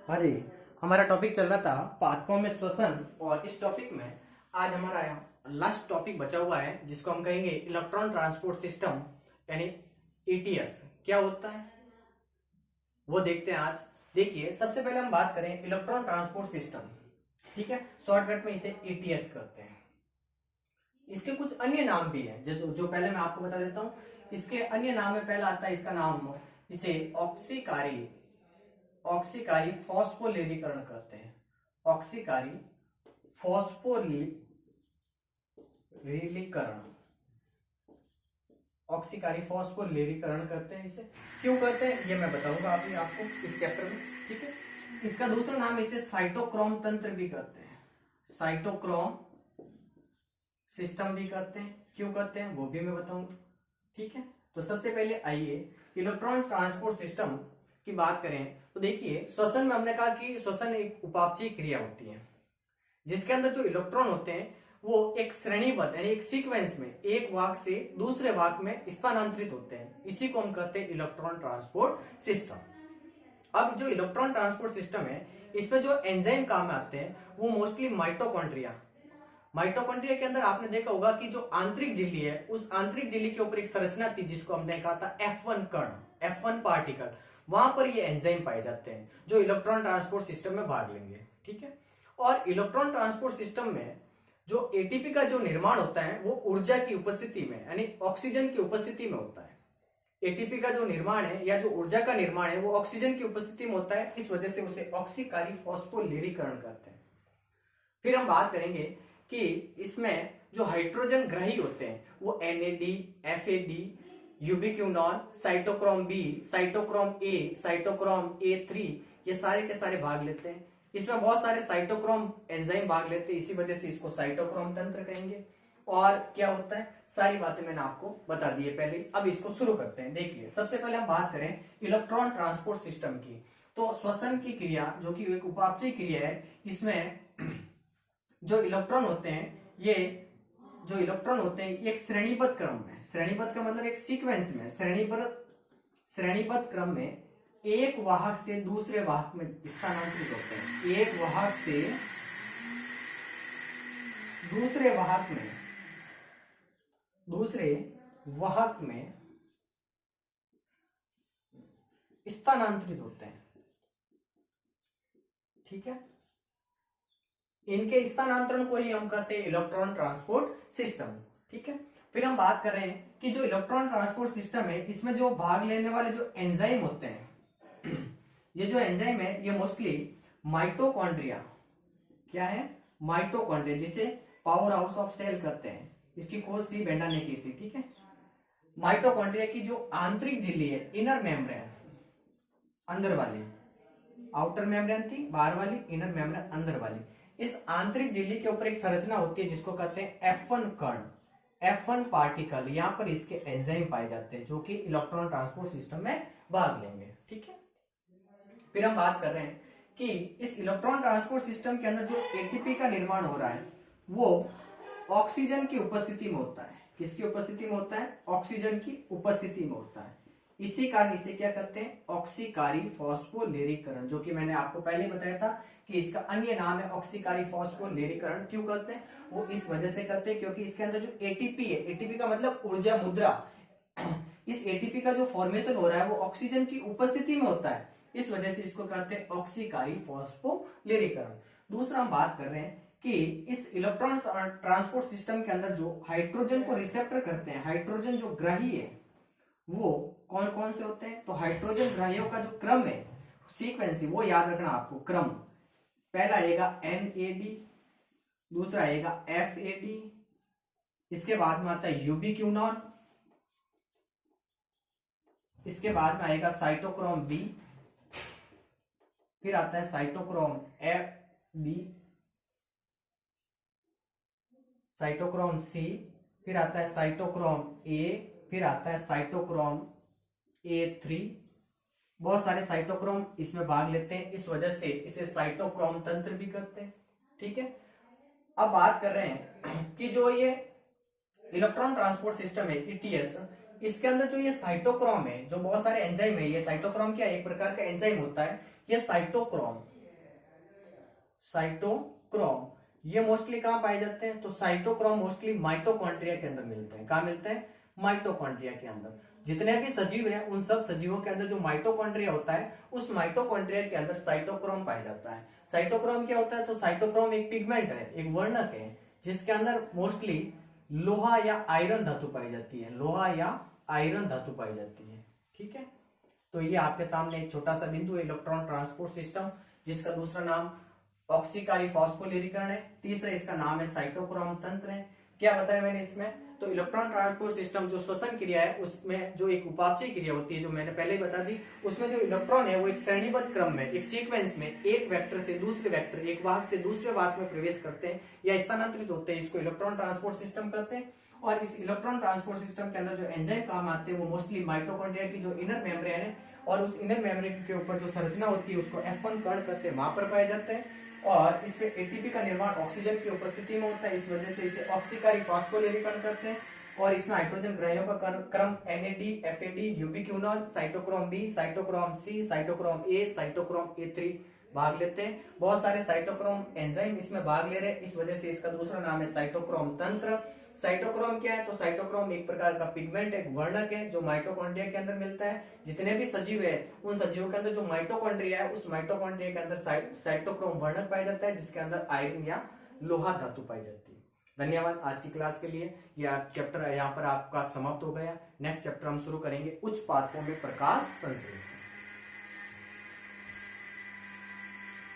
हाँ जी, हमारा टॉपिक चल रहा था पादपों में श्वसन। और इस टॉपिक में आज हमारा लास्ट टॉपिक बचा हुआ है जिसको हम कहेंगे इलेक्ट्रॉन ट्रांसपोर्ट सिस्टम यानी ईटीएस। क्या होता है वो देखते हैं आज। देखिए, सबसे पहले हम बात करें इलेक्ट्रॉन ट्रांसपोर्ट सिस्टम, ठीक है। शॉर्टकट में इसे ईटीएस कहते हैं। इसके कुछ अन्य नाम भी हैं जो पहले मैं आपको बता देता हूं। इसके अन्य नाम में पहला आता है इसका नाम, इसे ऑक्सीकारी फॉस्फोलिरीकरण कहते हैं। ऑक्सीकारी फॉस्फोलिरीकरण ऑक्सीकारी फॉस्फोलिरीकरण करते हैं। इसे क्यों करते हैं ये मैं बताऊंगा आपको इस चैप्टर में, ठीक है। इसका दूसरा नाम इसे साइटोक्रोम तंत्र भी कहते हैं। साइटोक्रोम सिस्टम भी कहते हैं। क्यों कहते हैं वो भी मैं बताऊंगा, ठीक है। तो सबसे पहले आइए इलेक्ट्रॉन ट्रांसपोर्ट सिस्टम की बात करें तो देखिए, श्वसन में हमने कहा कि श्वसन एक उपापचयी क्रिया होती है जिसके अंदर जो इलेक्ट्रॉन होते हैं वो एक श्रेणीबद्ध यानी एक सीक्वेंस में एक वाहक से दूसरे वाहक में स्थानांतरित होते हैं। इसी को हम कहते हैं इलेक्ट्रॉन ट्रांसपोर्ट सिस्टम। अब जो इलेक्ट्रॉन ट्रांसपोर्ट सिस्टम है इसमें जो एंजाइम काम में आते हैं वो मोस्टली माइटोकॉन्ड्रिया के अंदर आपने देखा होगा कि जो आंतरिक झिल्ली है उस आंतरिक झिल्ली के ऊपर एक संरचना थी जिसको हमने कहा था F1 कण, F1 पार्टिकल। वहां पर ये एंजाइम पाए जाते हैं जो इलेक्ट्रॉन ट्रांसपोर्ट सिस्टम में भाग लेंगे, ठीक है। और इलेक्ट्रॉन ट्रांसपोर्ट सिस्टम में जो एटीपी का जो निर्माण होता है वो ऊर्जा की उपस्थिति में यानी ऑक्सीजन की उपस्थिति में होता है। एटीपी का जो निर्माण है या जो ऊर्जा का निर्माण है वो ऑक्सीजन की उपस्थिति में होता है। इस वजह से उसे ऑक्सीकारी फॉस्फोलिरीकरण करते हैं। फिर हम बात करेंगे कि इसमें जो हाइड्रोजन ग्रही होते हैं वो NAD, FAD, ubiquinone, cytochrome B, cytochrome A, cytochrome A3 ये सारे के सारे भाग लेते हैं। इसमें बहुत सारे साइटोक्रोम एंजाइम भाग लेते हैं, इसी वजह से इसको साइटोक्रोम तंत्र कहेंगे। और क्या होता है सारी बातें मैंने आपको बता दी है पहले। अब इसको शुरू करते हैं। देखिए, सबसे पहले हम बात करें इलेक्ट्रॉन ट्रांसपोर्ट सिस्टम की। तो श्वसन की क्रिया जो कि एक उपापचयी क्रिया है, इसमें जो इलेक्ट्रॉन होते हैं ये एक श्रेणीबद्ध क्रम में, श्रेणीबद्ध का मतलब एक सीक्वेंस में, श्रेणीबद्ध क्रम में एक वाहक से दूसरे वाहक में स्थानांतरित होते हैं। एक वाहक से दूसरे वाहक में स्थानांतरित होते हैं, ठीक है। इनके स्थानांतरण को ही हम कहते हैं इलेक्ट्रॉन ट्रांसपोर्ट सिस्टम, ठीक है। फिर हम बात कर रहे हैं कि जो इलेक्ट्रॉन ट्रांसपोर्ट सिस्टम है इसमें जो भाग लेने वाले जो एंजाइम होते हैं ये जो एंजाइम है ये मोस्टली माइटोकॉन्ड्रिया, क्या है माइटोकॉन्ड्रिया, जिसे पावर हाउस ऑफ सेल कहते हैं। इसकी खोज सी बेंडा ने की थी, ठीक है। माइटोकॉन्ड्रिया की जो आंतरिक झिल्ली है, इनर मेम्ब्रेन, अंदर वाली, आउटर मेम्ब्रेन थी बाहर वाली, इनर मेम्ब्रेन अंदर वाली। इस आंतरिक झिल्ली के ऊपर एक संरचना होती है जिसको कहते हैं F1 कण, F1 पार्टिकल। यहां पर इसके एंजाइम पाए जाते हैं जो कि इलेक्ट्रॉन ट्रांसपोर्ट सिस्टम में भाग लेंगे, ठीक है। फिर हम बात कर रहे हैं कि इस इलेक्ट्रॉन ट्रांसपोर्ट सिस्टम के अंदर जो एटीपी का निर्माण हो रहा है वो ऑक्सीजन की उपस्थिति में होता है। किसकी उपस्थिति में होता है? ऑक्सीजन की उपस्थिति में होता है। इसी कारण इसे क्या करते हैं? ऑक्सीकारी फॉस्फोलिरीकरण, जो कि मैंने आपको पहले बताया था कि इसका अन्य नाम है ऑक्सीकारी फॉस्फोलिरीकरण। क्यों करते हैं? वो इस वजह से करते हैं क्योंकि इसके अंदर जो एटीपी है, एटीपी का मतलब ऊर्जा मुद्रा, इस एटीपी का जो फॉर्मेशन हो रहा है वो ऑक्सीजन की उपस्थिति में होता है। इस वजह से इसको कहते हैं ऑक्सीकारी फॉस्फोलिरीकरण। दूसरा हम बात कर रहे हैं कि इस इलेक्ट्रॉन ट्रांसपोर्ट सिस्टम के अंदर जो हाइड्रोजन को रिसेप्टर करते हैं, हाइड्रोजन जो ग्राही है वो कौन कौन से होते हैं? तो हाइड्रोजन ग्राहियों का जो क्रम है, सीक्वेंस है, वो याद रखना आपको। क्रम पहला आएगा NAD, दूसरा आएगा FAD, इसके बाद में आता है यूबिक्विनॉन, इसके बाद में आएगा साइटोक्रोम B, फिर आता है साइटोक्रोम FB, साइटोक्रोम C, फिर आता है साइटोक्रोम A, फिर आता है साइटोक्रोम A3। बहुत सारे साइटोक्रोम इसमें भाग लेते हैं, इस वजह से इसे साइटोक्रोम तंत्र भी कहते हैं, ठीक है। अब बात कर रहे हैं कि जो ये इलेक्ट्रॉन ट्रांसपोर्ट सिस्टम है ETS, इसके अंदर जो ये साइटोक्रोम है, जो बहुत सारे एंजाइम है, ये साइटोक्रोम क्या एक प्रकार का एंजाइम होता है। ये साइटोक्रोम साइटोक्रोम, ये मोस्टली कहाँ पाए जाते हैं? तो साइटोक्रोम मोस्टली माइटोकॉन्ड्रिया के अंदर मिलते हैं। कहाँ मिलते हैं? माइटोकॉन्ड्रिया के अंदर। जितने भी सजीव है उन सब सजीवों के अंदर जो माइटोकॉन्ड्रिया होता है, उस माइटोकॉन्ड्रिया के अंदर साइटोक्रोम पाया जाता है। साइटोक्रोम क्या होता है? तो साइटोक्रोम एक पिगमेंट है, एक वर्णक है, जिसके अंदर मोस्टली लोहा या आयरन धातु पाई जाती है, लोहा या आयरन धातु पाई जाती है। ठीक है, तो ये आपके सामने एक छोटा सा बिंदु है, इलेक्ट्रॉन ट्रांसपोर्ट सिस्टम, जिसका दूसरा नाम ऑक्सीकारी फॉस्फोलिरिकरण है, तीसरा इसका नाम है साइटोक्रोम तंत्र है। क्या बताया मैंने इसमें? तो इलेक्ट्रॉन ट्रांसपोर्ट सिस्टम जो श्वसन क्रिया है उसमें जो एक उपापचय क्रिया होती है, जो मैंने पहले ही बता दी, उसमें जो इलेक्ट्रॉन है वो एक श्रेणीबद्ध क्रम में, एक सीक्वेंस में एक वेक्टर से दूसरे वेक्टर, एक वाहक से दूसरे वाहक में प्रवेश करते हैं या स्थानांतरित होते हैं, इसको इलेक्ट्रॉन ट्रांसपोर्ट सिस्टम कहते हैं। और इस इलेक्ट्रॉन ट्रांसपोर्ट सिस्टम के अंदर जो एंजाइम काम आते हैं वो मोस्टली माइटोकॉन्ड्रिया की जो इनर मेम्ब्रेन है और उस इनर मेम्ब्रेन के ऊपर जो संरचना होती है उसको F1 कण कहते हैं, वहां पर पाए जाते हैं। और इसमें एटीपी का निर्माण ऑक्सीजन की उपस्थिति में होता है, इस वजह से इसे ऑक्सीकारी फॉस्फोलिरिकरण कहते हैं। और इसमें हाइड्रोजन ग्रहों का क्रम NAD, FAD, यूबिक्विनोन, cytochrome B, cytochrome C, cytochrome A, cytochrome A3 भाग लेते हैं। बहुत सारे साइटोक्रोम एंजाइम इसमें भाग ले रहे हैं, इस वजह से इसका दूसरा नाम है साइटोक्रोम तंत्र। साइटोक्रोम क्या है? तो साइटोक्रोम एक प्रकार का पिगमेंट, एक वर्णक है जो माइटोकॉन्ड्रिया के अंदर मिलता है। जितने भी सजीव है उन सजीवों के अंदर जो माइटोकॉन्ड्रिया है, उस माइटोकॉन्ड्रिया के अंदर साइटोक्रोम वर्णक पाया जाता है, जिसके अंदर आयरन या लोहा धातु पाई जाती है। धन्यवाद आज की क्लास के लिए। यह चैप्टर यहाँ पर आपका समाप्त हो गया। नेक्स्ट चैप्टर हम शुरू करेंगे उच्च पादपों में प्रकाश संश्लेषण।